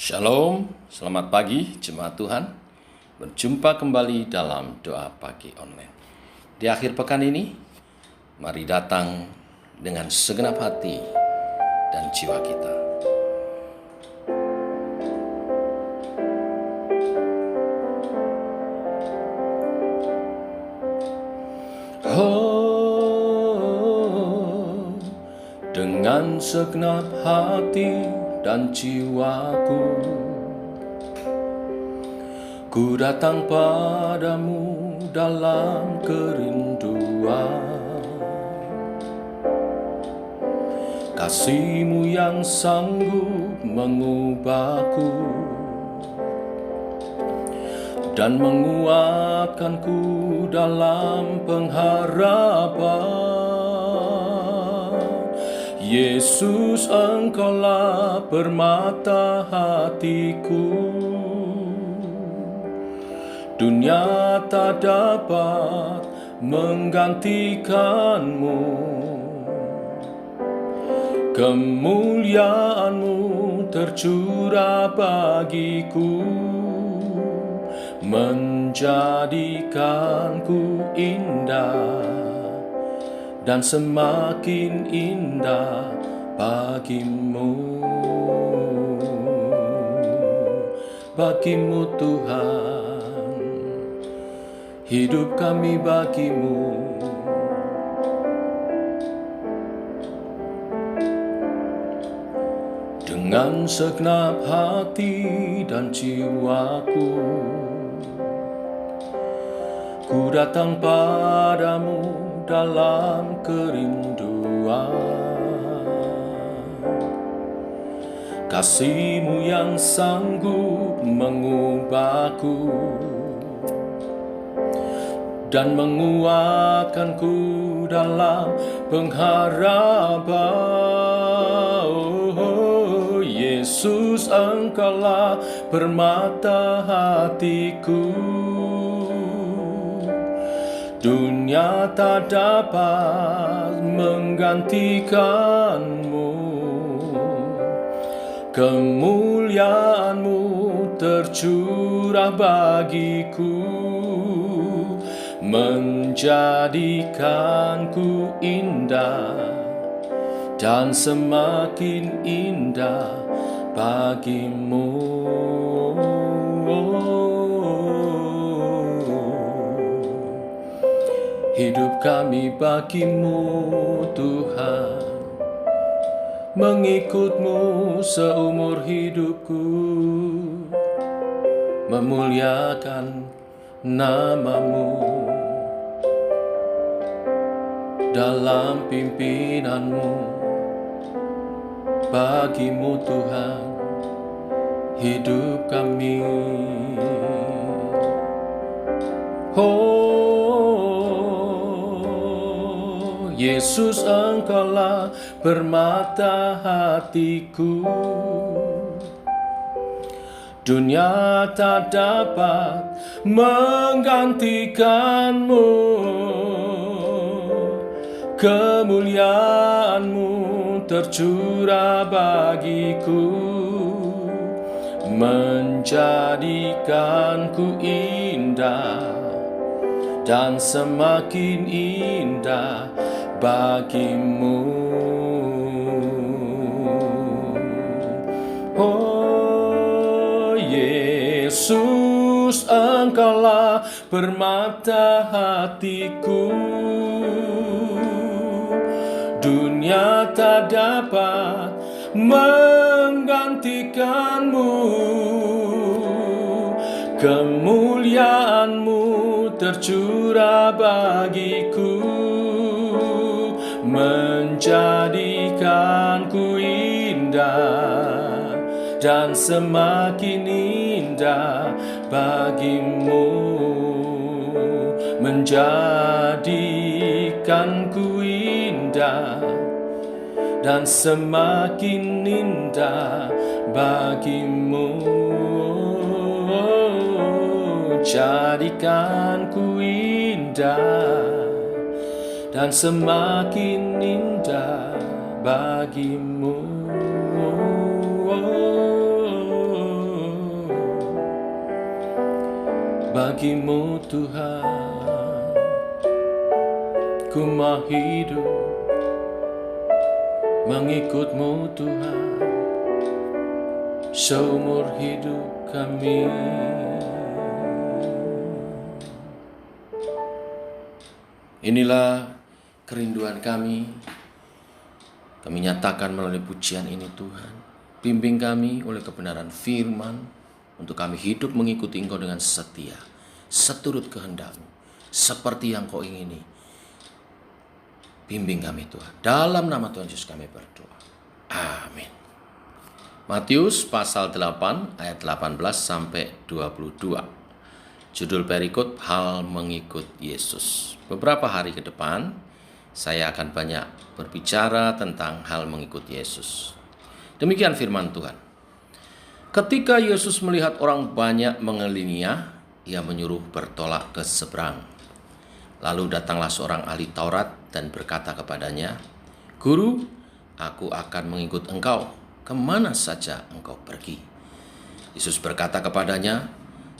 Shalom, selamat pagi jemaat Tuhan. Berjumpa kembali dalam doa pagi online. Di akhir pekan ini, mari datang dengan segenap hati dan jiwa kita. Oh, dengan segenap hati dan jiwaku, ku datang padamu dalam kerinduan. Kasih-Mu yang sanggup mengubahku dan menguatkanku dalam pengharapan. Yesus, Engkaulah permata hatiku. Dunia tak dapat menggantikan-Mu. Kemuliaan-Mu tercurah bagiku, menjadikanku indah dan semakin indah bagimu. Bagimu Tuhan, hidup kami bagimu. Dengan segenap hati dan jiwaku, ku datang padamu dalam kerinduan. Kasih-Mu yang sanggup mengubahku dan menguatkanku dalam pengharapan. Oh, Yesus, Engkaulah permata hatiku. Dunia tak dapat menggantikan-Mu. Kemuliaan-Mu tercurah bagiku, menjadikanku indah dan semakin indah bagimu. Hidup kami bagimu Tuhan, mengikut-Mu seumur hidupku, memuliakan nama-Mu dalam pimpinan-Mu. Bagimu Tuhan, hidup kami. Yesus, Engkaulah permata hatiku. Dunia tak dapat menggantikan-Mu. Kemuliaan-Mu tercurah bagiku, menjadikanku indah dan semakin indah bagimu. Oh, Yesus, Engkaulah permata hatiku. Dunia tak dapat menggantikan-Mu. Kemuliaan-Mu tercurah bagiku, menjadikanku indah dan semakin indah bagimu. Menjadikanku indah dan semakin indah bagimu. Jadikanku indah dan semakin indah bagimu. bagimu Tuhan, ku mau hidup mengikutmu Tuhan, seumur hidup kami. Inilah kerinduan kami. Kami nyatakan melalui pujian ini Tuhan. Bimbing kami oleh kebenaran firman, untuk kami hidup mengikuti Engkau dengan setia, seturut kehendak-Mu, seperti yang Kau ingini. Bimbing kami Tuhan. Dalam nama Tuhan Yesus kami berdoa. Amin. Matius pasal 8 ayat 18 sampai 22. Judul perikop, hal mengikut Yesus. Beberapa hari ke depan, saya akan banyak berbicara tentang hal mengikut Yesus. Demikian firman Tuhan. Ketika Yesus melihat orang banyak mengelilinginya, ia menyuruh bertolak ke seberang. Lalu datanglah seorang ahli Taurat dan berkata kepadanya, "Guru, aku akan mengikut engkau kemana saja engkau pergi." Yesus berkata kepadanya,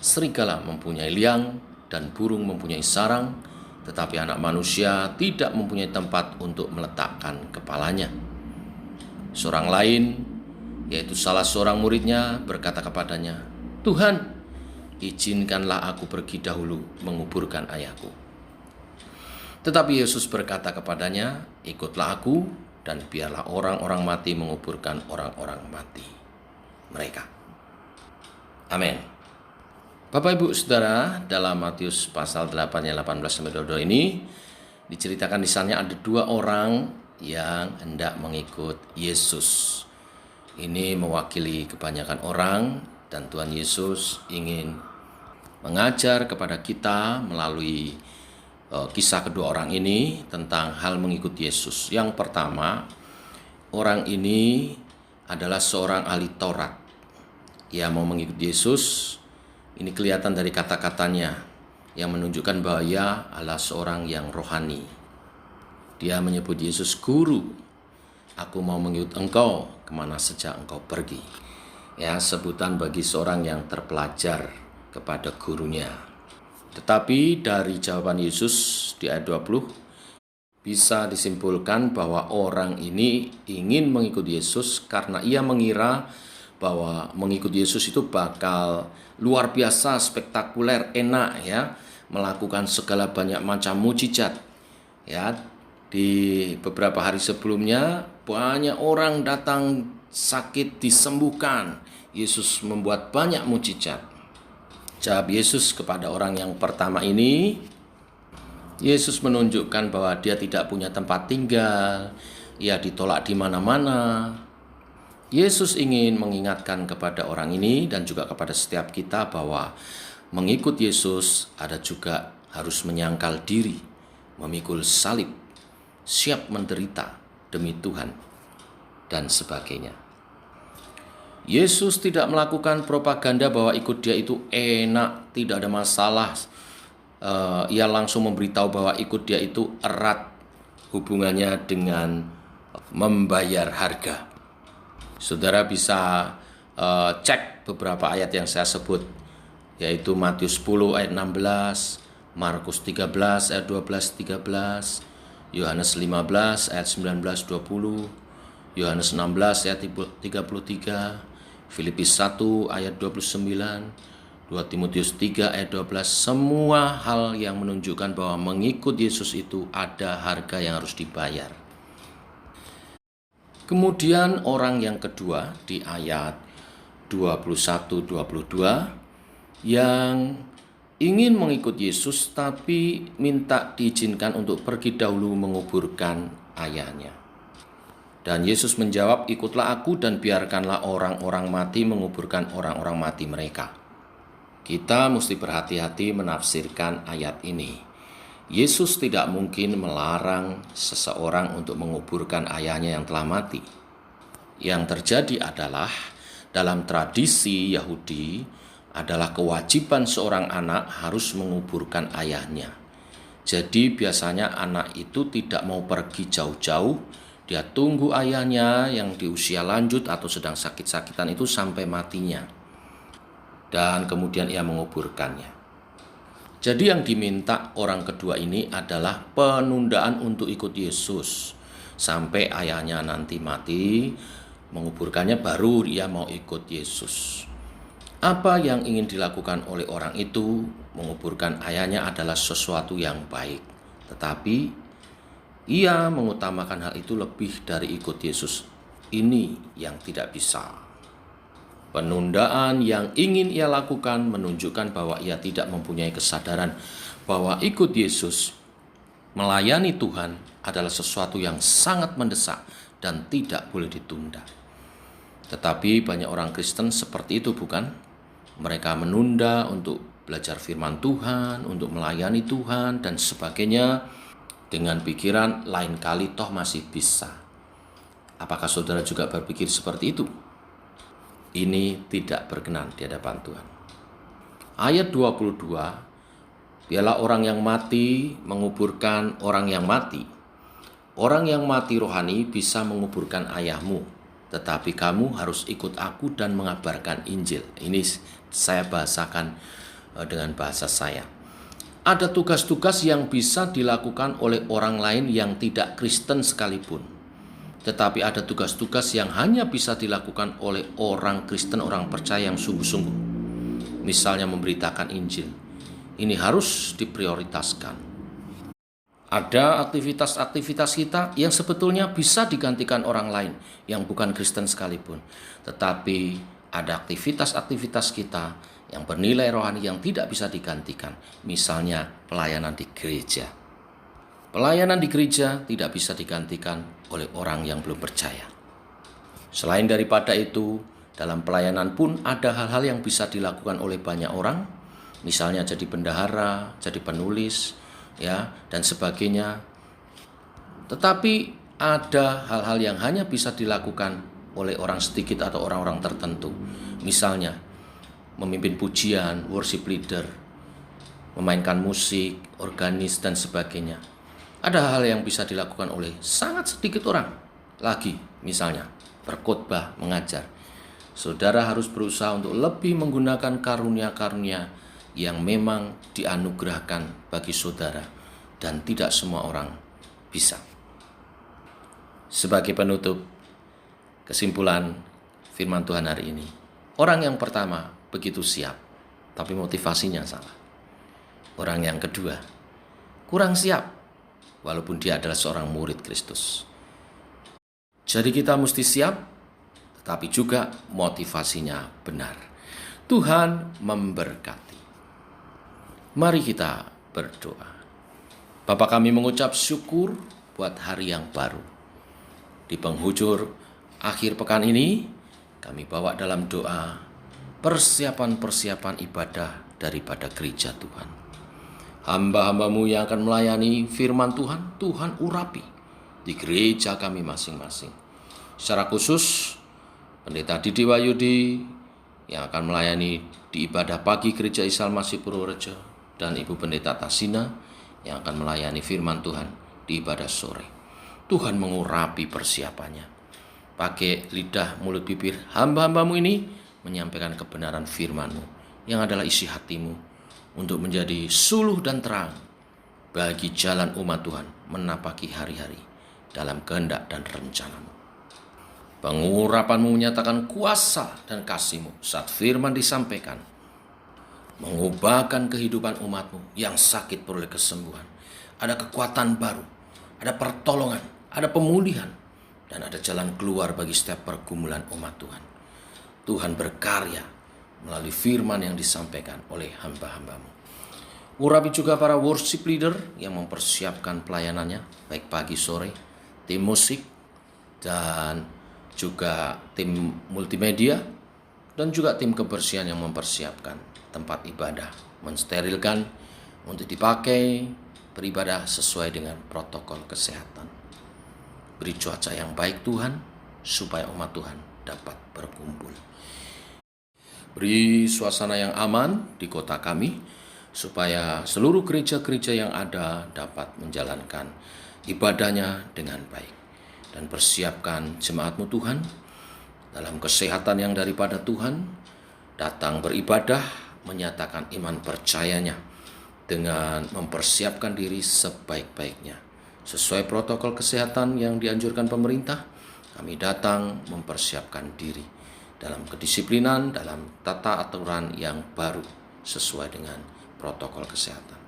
"Serigala mempunyai liang dan burung mempunyai sarang, tetapi anak manusia tidak mempunyai tempat untuk meletakkan kepalanya." Seorang lain, yaitu salah seorang muridnya, berkata kepadanya, "Tuhan, izinkanlah aku pergi dahulu menguburkan ayahku." Tetapi Yesus berkata kepadanya, "Ikutlah aku, dan biarlah orang-orang mati menguburkan orang-orang mati mereka." Amin. Bapak Ibu Saudara, dalam Matius pasal 8 ayat 18-22 ini diceritakan di sana ada dua orang yang hendak mengikut Yesus. Ini mewakili kebanyakan orang, dan Tuhan Yesus ingin mengajar kepada kita melalui kisah kedua orang ini tentang hal mengikut Yesus. Yang pertama, orang ini adalah seorang ahli Taurat. Ia mau mengikut Yesus. Ini kelihatan dari kata-katanya yang menunjukkan bahwa ia adalah seorang yang rohani. Dia menyebut Yesus, "Guru, aku mau mengikut engkau kemana saja engkau pergi." Ya, sebutan bagi seorang yang terpelajar kepada gurunya. Tetapi dari jawaban Yesus di ayat 20, bisa disimpulkan bahwa orang ini ingin mengikut Yesus karena ia mengira bahwa mengikut Yesus itu bakal luar biasa, spektakuler, enak ya, melakukan segala banyak macam mujizat. Ya, di beberapa hari sebelumnya banyak orang datang sakit disembuhkan. Yesus membuat banyak mujizat. Jawab Yesus kepada orang yang pertama ini, Yesus menunjukkan bahwa dia tidak punya tempat tinggal, ia ditolak di mana-mana. Yesus ingin mengingatkan kepada orang ini dan juga kepada setiap kita bahwa mengikut Yesus ada juga harus menyangkal diri, memikul salib, siap menderita demi Tuhan, dan sebagainya. Yesus tidak melakukan propaganda bahwa ikut dia itu enak, tidak ada masalah. Ia langsung memberitahu bahwa ikut dia itu erat hubungannya dengan membayar harga. Saudara bisa cek beberapa ayat yang saya sebut, yaitu Matius 10 ayat 16, Markus 13 ayat 12-13, Yohanes 15 ayat 19-20, Yohanes 16 ayat 33, Filipi 1 ayat 29, 2 Timotius 3 ayat 12. Semua hal yang menunjukkan bahwa mengikut Yesus itu ada harga yang harus dibayar. Kemudian orang yang kedua di ayat 21-22 yang ingin mengikut Yesus tapi minta diizinkan untuk pergi dahulu menguburkan ayahnya. Dan Yesus menjawab, "Ikutlah aku dan biarkanlah orang-orang mati menguburkan orang-orang mati mereka." Kita mesti berhati-hati menafsirkan ayat ini. Yesus tidak mungkin melarang seseorang untuk menguburkan ayahnya yang telah mati. Yang terjadi adalah dalam tradisi Yahudi adalah kewajiban seorang anak harus menguburkan ayahnya. Jadi biasanya anak itu tidak mau pergi jauh-jauh, dia tunggu ayahnya yang di usia lanjut atau sedang sakit-sakitan itu sampai matinya. Dan kemudian ia menguburkannya. Jadi yang diminta orang kedua ini adalah penundaan untuk ikut Yesus. Sampai ayahnya nanti mati, menguburkannya, baru dia mau ikut Yesus. Apa yang ingin dilakukan oleh orang itu, menguburkan ayahnya, adalah sesuatu yang baik. Tetapi ia mengutamakan hal itu lebih dari ikut Yesus. Ini yang tidak bisa. Penundaan yang ingin ia lakukan menunjukkan bahwa ia tidak mempunyai kesadaran bahwa ikut Yesus, melayani Tuhan, adalah sesuatu yang sangat mendesak dan tidak boleh ditunda. Tetapi banyak orang Kristen seperti itu, bukan? Mereka menunda untuk belajar firman Tuhan, untuk melayani Tuhan, dan sebagainya, dengan pikiran lain kali toh masih bisa. Apakah saudara juga berpikir seperti itu? Ini tidak berkenan di hadapan Tuhan. Ayat 22, dialah orang yang mati menguburkan orang yang mati. Orang yang mati rohani bisa menguburkan ayahmu, tetapi kamu harus ikut aku dan mengabarkan Injil. Ini saya bahasakan dengan bahasa saya. Ada tugas-tugas yang bisa dilakukan oleh orang lain yang tidak Kristen sekalipun. Tetapi ada tugas-tugas yang hanya bisa dilakukan oleh orang Kristen, orang percaya yang sungguh-sungguh. Misalnya memberitakan Injil. Ini harus diprioritaskan. Ada aktivitas-aktivitas kita yang sebetulnya bisa digantikan orang lain yang bukan Kristen sekalipun. Tetapi ada aktivitas-aktivitas kita yang bernilai rohani yang tidak bisa digantikan. Misalnya pelayanan di gereja. Pelayanan di gereja tidak bisa digantikan oleh orang yang belum percaya. Selain daripada itu, dalam pelayanan pun ada hal-hal yang bisa dilakukan oleh banyak orang, misalnya jadi bendahara, jadi penulis, ya, dan sebagainya. Tetapi ada hal-hal yang hanya bisa dilakukan oleh orang sedikit atau orang-orang tertentu. Misalnya memimpin pujian, worship leader, memainkan musik, organis, dan sebagainya. Ada hal yang bisa dilakukan oleh sangat sedikit orang lagi, misalnya berkhotbah, mengajar. Saudara harus berusaha untuk lebih menggunakan karunia-karunia yang memang dianugerahkan bagi saudara, dan tidak semua orang bisa. Sebagai penutup, kesimpulan firman Tuhan hari ini, orang yang pertama begitu siap, tapi motivasinya salah. Orang yang kedua kurang siap, walaupun dia adalah seorang murid Kristus. Jadi kita mesti siap, tetapi juga motivasinya benar. Tuhan memberkati. Mari kita berdoa. Bapa, kami mengucap syukur buat hari yang baru. Di penghujur akhir pekan ini, kami bawa dalam doa persiapan-persiapan ibadah daripada gereja Tuhan. Hamba-hambamu yang akan melayani firman Tuhan, Tuhan urapi di gereja kami masing-masing. Secara khusus, Pendeta Didi Wahyudi yang akan melayani di ibadah pagi gereja Isa Al-Masih Purworejo, dan Ibu Pendeta Tasina yang akan melayani firman Tuhan di ibadah sore. Tuhan mengurapi persiapannya. Pakai lidah, mulut, bibir hamba-hambamu ini menyampaikan kebenaran firman-Mu yang adalah isi hatimu, untuk menjadi suluh dan terang bagi jalan umat Tuhan menapaki hari-hari dalam kehendak dan rencana-Mu. Pengurapan-Mu menyatakan kuasa dan kasih-Mu saat firman disampaikan, mengubahkan kehidupan umat-Mu yang sakit peroleh kesembuhan. Ada kekuatan baru, ada pertolongan, ada pemulihan, dan ada jalan keluar bagi setiap pergumulan umat Tuhan. Tuhan berkarya melalui firman yang disampaikan oleh hamba-hambamu. Urapi juga para worship leader yang mempersiapkan pelayanannya, baik pagi sore, tim musik, dan juga tim multimedia, dan juga tim kebersihan yang mempersiapkan tempat ibadah, mensterilkan untuk dipakai beribadah sesuai dengan protokol kesehatan. Beri cuaca yang baik Tuhan, supaya umat Tuhan dapat berkumpul. Beri suasana yang aman di kota kami, supaya seluruh gereja-gereja yang ada dapat menjalankan ibadahnya dengan baik. Dan persiapkan jemaat-Mu Tuhan dalam kesehatan yang daripada Tuhan, datang beribadah, menyatakan iman percayanya dengan mempersiapkan diri sebaik-baiknya. Sesuai protokol kesehatan yang dianjurkan pemerintah, kami datang mempersiapkan diri dalam kedisiplinan, dalam tata aturan yang baru sesuai dengan protokol kesehatan.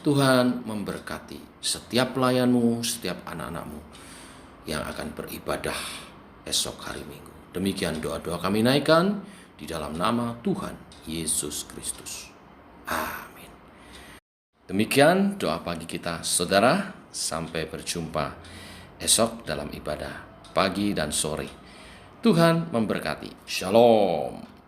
Tuhan memberkati setiap pelayanmu, setiap anak-anakmu yang akan beribadah esok hari Minggu. Demikian doa-doa kami naikkan di dalam nama Tuhan Yesus Kristus. Amin. Demikian doa pagi kita, saudara. Sampai berjumpa esok dalam ibadah pagi dan sore. Tuhan memberkati. Shalom.